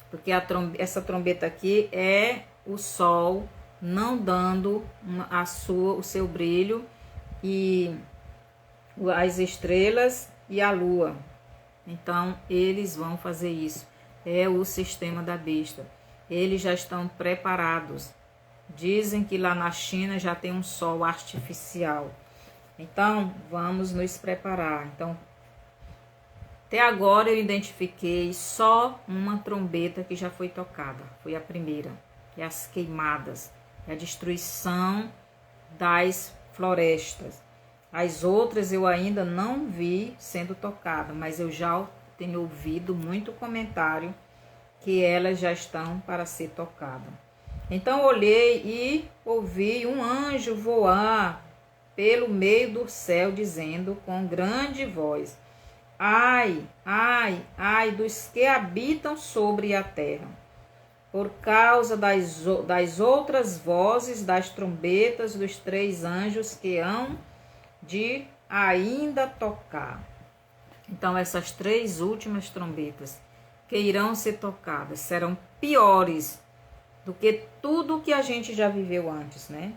Porque essa trombeta aqui é o sol não dando o seu brilho, e as estrelas e a lua. Então, eles vão fazer isso. É o sistema da besta. Eles já estão preparados. Dizem que lá na China já tem um sol artificial. Então, vamos nos preparar. Então, até agora eu identifiquei só uma trombeta que já foi tocada. Foi a primeira, que é as queimadas, é a destruição das florestas. As outras eu ainda não vi sendo tocada, mas eu já tenho ouvido muito comentário que elas já estão para ser tocadas. Então olhei e ouvi um anjo voar pelo meio do céu, dizendo com grande voz: ai, ai, ai dos que habitam sobre a terra, por causa das outras vozes das trombetas dos 3 anjos que hão de ainda tocar. Então essas 3 últimas trombetas que irão ser tocadas serão piores do que tudo que a gente já viveu antes, né?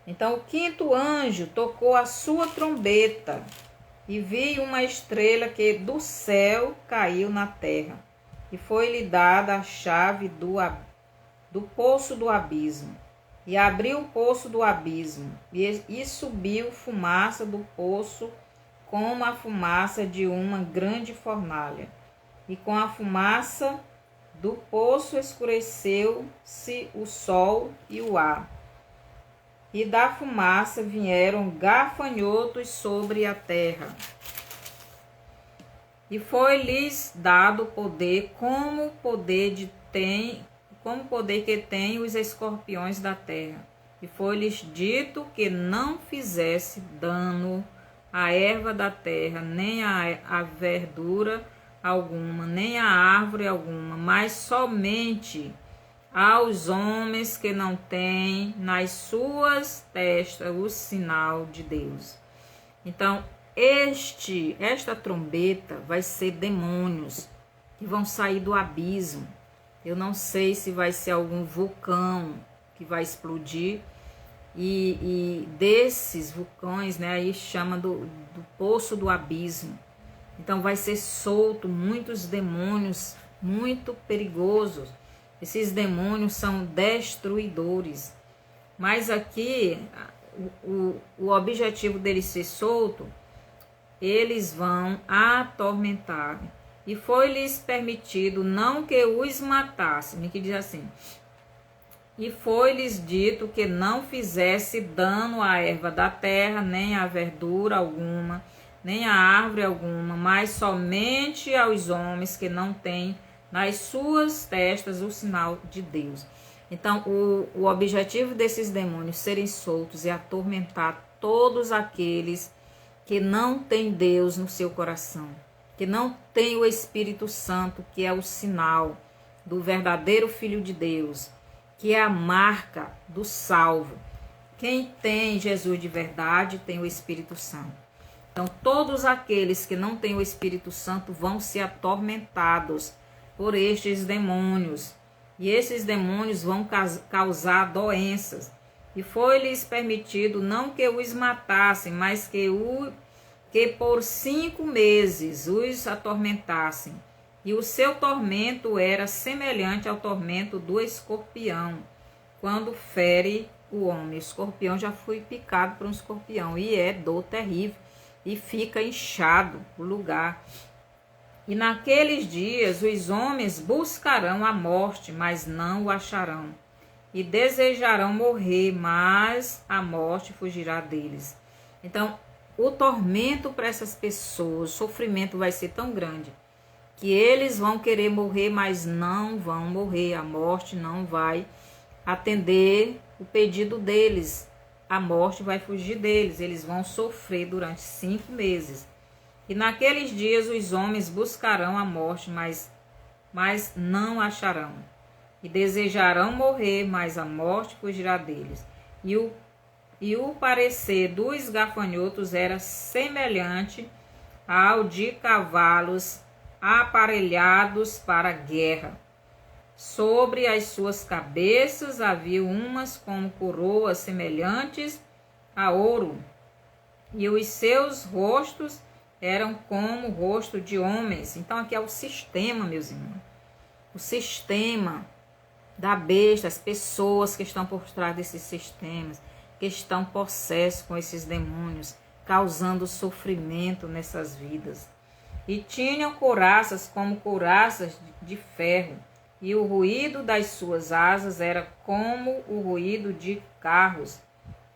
Então o 5º anjo tocou a sua trombeta, e vi uma estrela que do céu caiu na terra, e foi-lhe dada a chave do poço do abismo, e abriu o poço do abismo, e subiu fumaça do poço como a fumaça de uma grande fornalha, e com a fumaça do poço escureceu-se o sol e o ar, e da fumaça vieram gafanhotos sobre a terra. E foi-lhes dado poder como poder que tem os escorpiões da terra. E foi-lhes dito que não fizesse dano à erva da terra, nem à verdura alguma, nem a árvore alguma, mas somente aos homens que não têm nas suas testas o sinal de Deus. Então, esta trombeta vai ser demônios que vão sair do abismo. Eu não sei se vai ser algum vulcão que vai explodir, e desses vulcões, né, aí chama do poço do abismo. Então vai ser solto muitos demônios muito perigosos. Esses demônios são destruidores. Mas aqui, o objetivo deles ser solto, eles vão atormentar. E foi-lhes permitido não que os matassem. Que diz assim: e foi-lhes dito que não fizesse dano à erva da terra, nem à verdura alguma, nem à árvore alguma, mas somente aos homens que não têm nas suas testas o sinal de Deus. Então, o objetivo desses demônios serem soltos é atormentar todos aqueles que não têm Deus no seu coração, que não têm o Espírito Santo, que é o sinal do verdadeiro Filho de Deus, que é a marca do salvo. Quem tem Jesus de verdade tem o Espírito Santo. Então, todos aqueles que não têm o Espírito Santo vão ser atormentados por estes demônios. E esses demônios vão causar doenças. E foi-lhes permitido não que os matassem, mas que por 5 meses os atormentassem. E o seu tormento era semelhante ao tormento do escorpião, quando fere o homem. O escorpião já foi picado por um escorpião e é dor terrível e fica inchado o lugar. E naqueles dias os homens buscarão a morte, mas não o acharão. E desejarão morrer, mas a morte fugirá deles. Então, o tormento para essas pessoas, o sofrimento vai ser tão grande que eles vão querer morrer, mas não vão morrer. A morte não vai atender o pedido deles. A morte vai fugir deles. Eles vão sofrer durante 5 meses. E naqueles dias os homens buscarão a morte, mas não acharão. E desejarão morrer, mas a morte fugirá deles. E o parecer dos gafanhotos era semelhante ao de cavalos aparelhados para a guerra. Sobre as suas cabeças havia umas como coroas semelhantes a ouro, e os seus rostos eram como o rosto de homens. Então aqui é o sistema, meus irmãos. O sistema da besta, as pessoas que estão por trás desses sistemas, que estão possessos com esses demônios, causando sofrimento nessas vidas. E tinham couraças como couraças de ferro, e o ruído das suas asas era como o ruído de carros,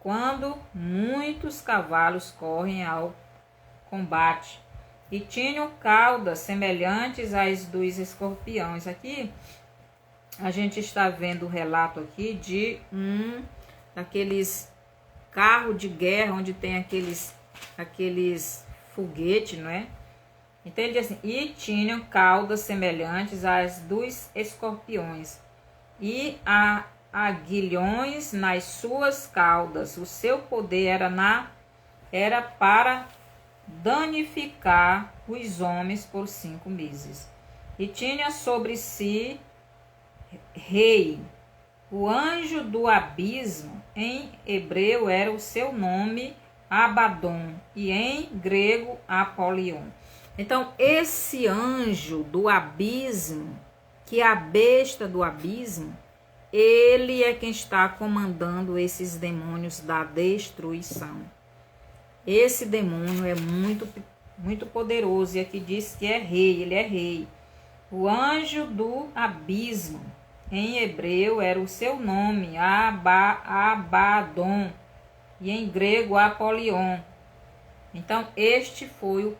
quando muitos cavalos correm ao combate. E tinham caudas semelhantes às dos escorpiões. Aqui a gente está vendo o relato aqui de daqueles carros de guerra, onde tem aqueles foguetes, não é? Então ele diz assim: e tinham caudas semelhantes às dos escorpiões, e aguilhões nas suas caudas. O seu poder era para danificar os homens por 5 meses. E tinha sobre si rei, o anjo do abismo. Em hebreu era o seu nome Abaddon, e em grego Apolion. Então, esse anjo do abismo, que é a besta do abismo, ele é quem está comandando esses demônios da destruição. Esse demônio é muito poderoso, e aqui diz que é rei, ele é rei. O anjo do abismo, em hebreu era o seu nome, Abaddon, e em grego Apolion. Então, este foi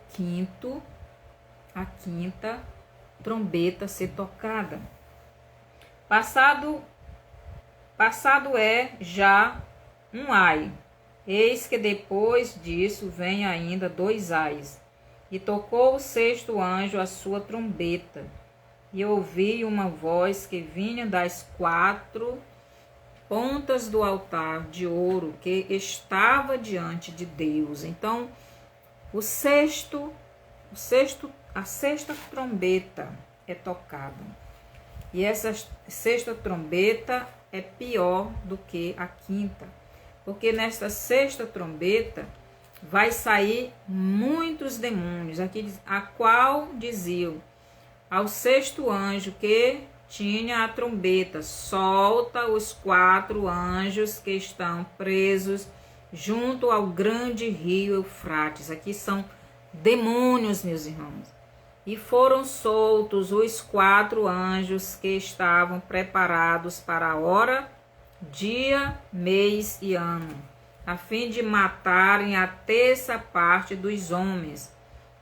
a quinta trombeta a ser tocada. Passado é já um ai. Eis que depois disso vem ainda 2 ais. E tocou o 6º anjo a sua trombeta. E ouvi uma voz que vinha das 4 pontas do altar de ouro que estava diante de Deus. Então, a sexta trombeta é tocada. E essa 6ª trombeta é pior do que a 5ª, porque nesta 6ª trombeta vai sair muitos demônios. Aqui diz, a qual diziam ao 6º anjo que tinha a trombeta: solta os 4 anjos que estão presos junto ao grande rio Eufrates. Aqui são demônios, meus irmãos. E foram soltos os 4 anjos que estavam preparados para a hora, dia, mês e ano, a fim de matarem a 1/3 parte dos homens.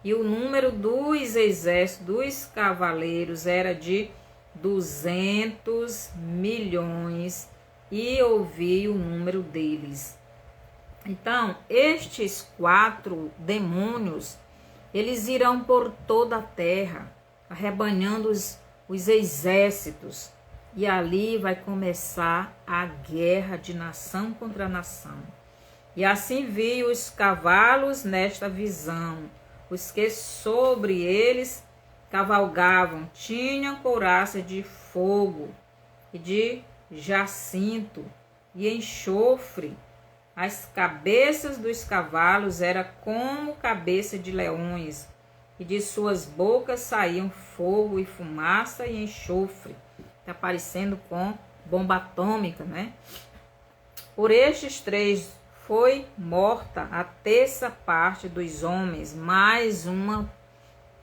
E o número dos exércitos dos cavaleiros era de 200 milhões, e ouvi o número deles. Então, estes 4 demônios, eles irão por toda a terra, arrebanhando os exércitos, e ali vai começar a guerra de nação contra nação. E assim vi os cavalos nesta visão, os que sobre eles cavalgavam, tinham couraça de fogo e de jacinto, e enxofre. As cabeças dos cavalos eram como cabeça de leões, e de suas bocas saíam fogo e fumaça e enxofre. Está parecendo com bomba atômica, né? Por estes 3 foi morta a terça parte dos homens, mais uma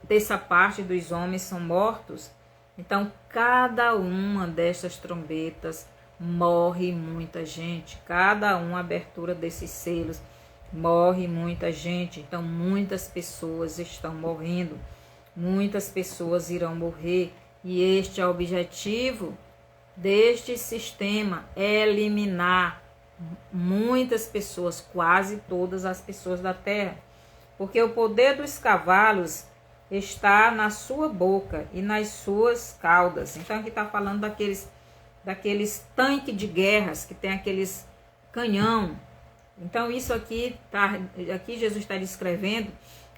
terça parte dos homens são mortos. Então, cada uma destas trombetas morre muita gente. Cada uma abertura desses selos morre muita gente. Então, muitas pessoas estão morrendo. Muitas pessoas irão morrer. E este é o objetivo deste sistema: eliminar muitas pessoas, quase todas as pessoas da terra. Porque o poder dos cavalos está na sua boca e nas suas caudas. Então aqui está falando daqueles tanques de guerras que tem aqueles canhão. Então isso aqui Jesus está descrevendo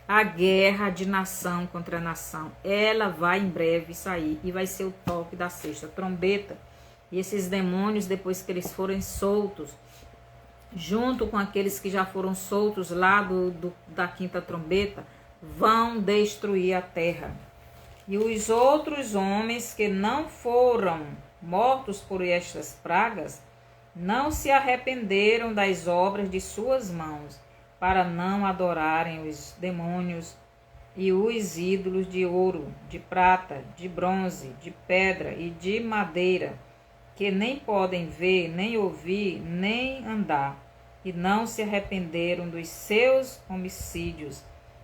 a guerra de nação contra nação. Ela vai em breve sair e vai ser o toque da 6ª trombeta. E esses demônios, depois que eles forem soltos, junto com aqueles que já foram soltos lá da 5ª trombeta, vão destruir a terra. E os outros homens que não foram mortos por estas pragas, não se arrependeram das obras de suas mãos, para não adorarem os demônios e os ídolos de ouro, de prata, de bronze, de pedra e de madeira, que nem podem ver, nem ouvir, nem andar, e não se arrependeram dos seus homicídios,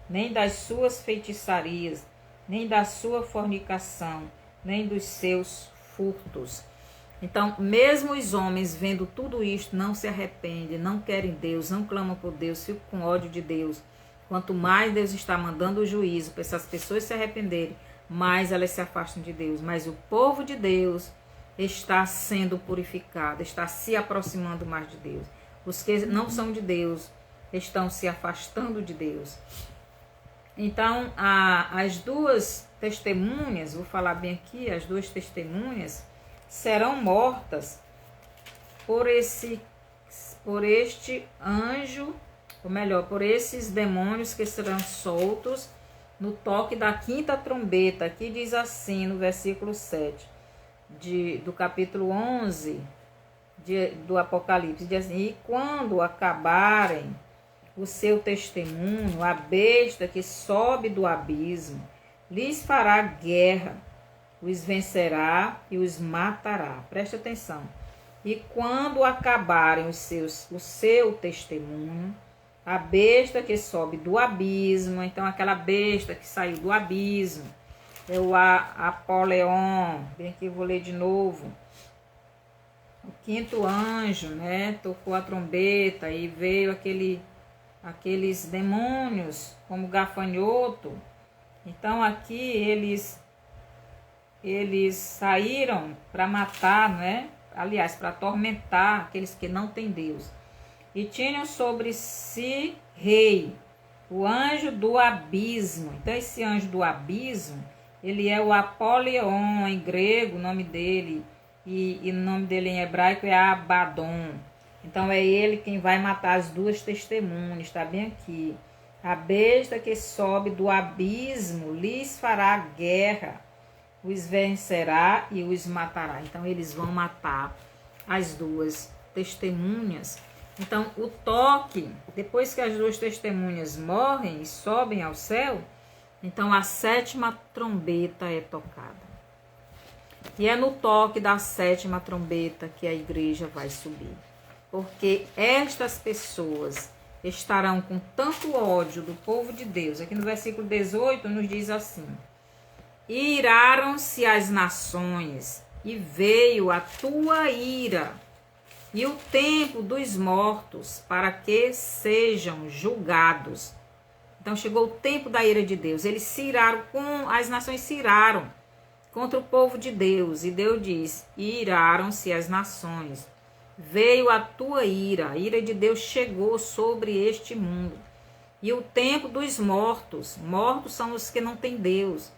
nem das suas feitiçarias, nem da sua fornicação, nem dos seus furtos. Então, mesmo os homens vendo tudo isto, não se arrependem, não querem Deus, não clamam por Deus, ficam com ódio de Deus. Quanto mais Deus está mandando o juízo para essas pessoas se arrependerem, mais elas se afastam de Deus. Mas o povo de Deus está sendo purificado, está se aproximando mais de Deus. Os que não são de Deus estão se afastando de Deus. Então, as 2 testemunhas, vou falar bem aqui, as 2 testemunhas serão mortas por este anjo, ou melhor, por esses demônios que serão soltos no toque da 5ª trombeta. Aqui diz assim no versículo 7 do capítulo 11 do Apocalipse, diz assim: e quando acabarem o seu testemunho, a besta que sobe do abismo lhes fará guerra, os vencerá e os matará. Preste atenção. E quando acabarem o seu testemunho, a besta que sobe do abismo, então aquela besta que saiu do abismo, é o Apoleon, bem aqui eu vou ler de novo. O 5º anjo, né, tocou a trombeta e veio aqueles demônios como gafanhoto. Então aqui eles saíram para matar, né? Aliás, para atormentar aqueles que não têm Deus. E tinham sobre si rei, o anjo do abismo. Então esse anjo do abismo, ele é o Apoleon em grego, o nome dele, e o nome dele em hebraico é Abaddon. Então é ele quem vai matar as 2 testemunhas, está bem aqui. A besta que sobe do abismo lhes fará guerra, os vencerá e os matará. Então eles vão matar as 2 testemunhas. Então o toque, depois que as 2 testemunhas morrem e sobem ao céu, então a 7ª trombeta é tocada. E é no toque da 7ª trombeta que a igreja vai subir. Porque estas pessoas estarão com tanto ódio do povo de Deus. Aqui no versículo 18 nos diz assim: e iraram-se as nações, e veio a tua ira, e o tempo dos mortos, para que sejam julgados. Então chegou o tempo da ira de Deus. Eles se iraram, as nações se iraram contra o povo de Deus. E Deus diz: e iraram-se as nações. Veio a tua ira, a ira de Deus chegou sobre este mundo. E o tempo dos mortos, mortos são os que não têm Deus,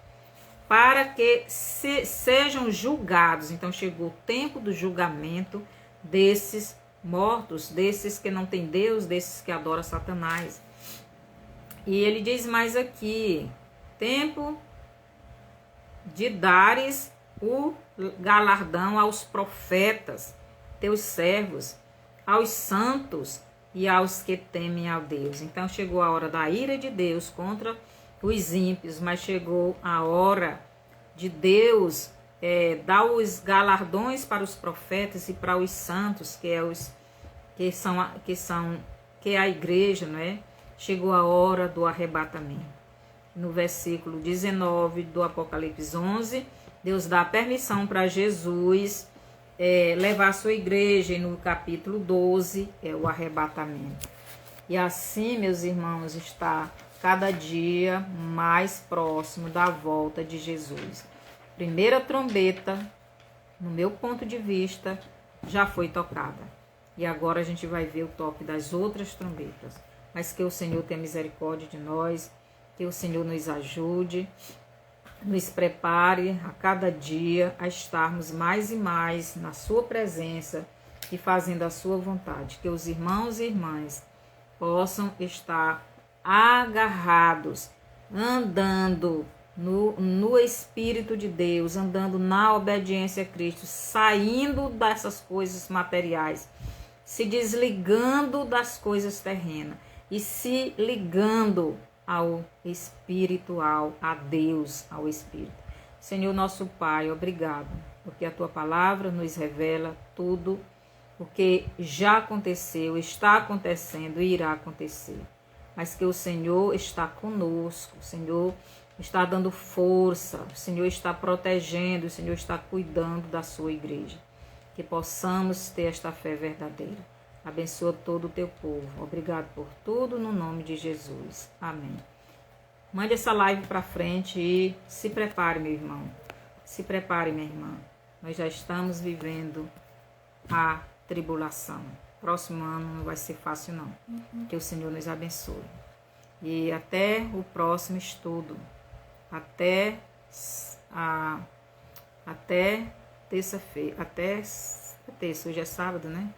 para que sejam julgados. Então chegou o tempo do julgamento desses mortos, desses que não têm Deus, desses que adoram Satanás. E ele diz mais aqui, tempo de dares o galardão aos profetas, teus servos, aos santos e aos que temem a Deus. Então chegou a hora da ira de Deus contra os ímpios, mas chegou a hora de Deus dar os galardões para os profetas e para os santos, que é a igreja, não é? Chegou a hora do arrebatamento. No versículo 19 do Apocalipse 11, Deus dá permissão para Jesus levar a sua igreja, e no capítulo 12 é o arrebatamento. E assim, meus irmãos, está cada dia mais próximo da volta de Jesus. Primeira trombeta, no meu ponto de vista, já foi tocada. E agora a gente vai ver o toque das outras trombetas. Mas que o Senhor tenha misericórdia de nós, que o Senhor nos ajude, nos prepare a cada dia a estarmos mais e mais na sua presença e fazendo a sua vontade. Que os irmãos e irmãs possam estar agarrados, andando no Espírito de Deus, andando na obediência a Cristo, saindo dessas coisas materiais, se desligando das coisas terrenas e se ligando ao espiritual, a Deus, ao Espírito. Senhor nosso Pai, obrigado, porque a Tua palavra nos revela tudo o que já aconteceu, está acontecendo e irá acontecer. Mas que o Senhor está conosco, o Senhor está dando força, o Senhor está protegendo, o Senhor está cuidando da sua igreja. Que possamos ter esta fé verdadeira. Abençoa todo o teu povo. Obrigado por tudo, no nome de Jesus. Amém. Mande essa live para frente e se prepare, meu irmão. Se prepare, minha irmã. Nós já estamos vivendo a tribulação. Próximo ano não vai ser fácil, não. Que o Senhor nos abençoe. E até o próximo estudo. Até terça-feira. Até terça. Hoje é sábado, né?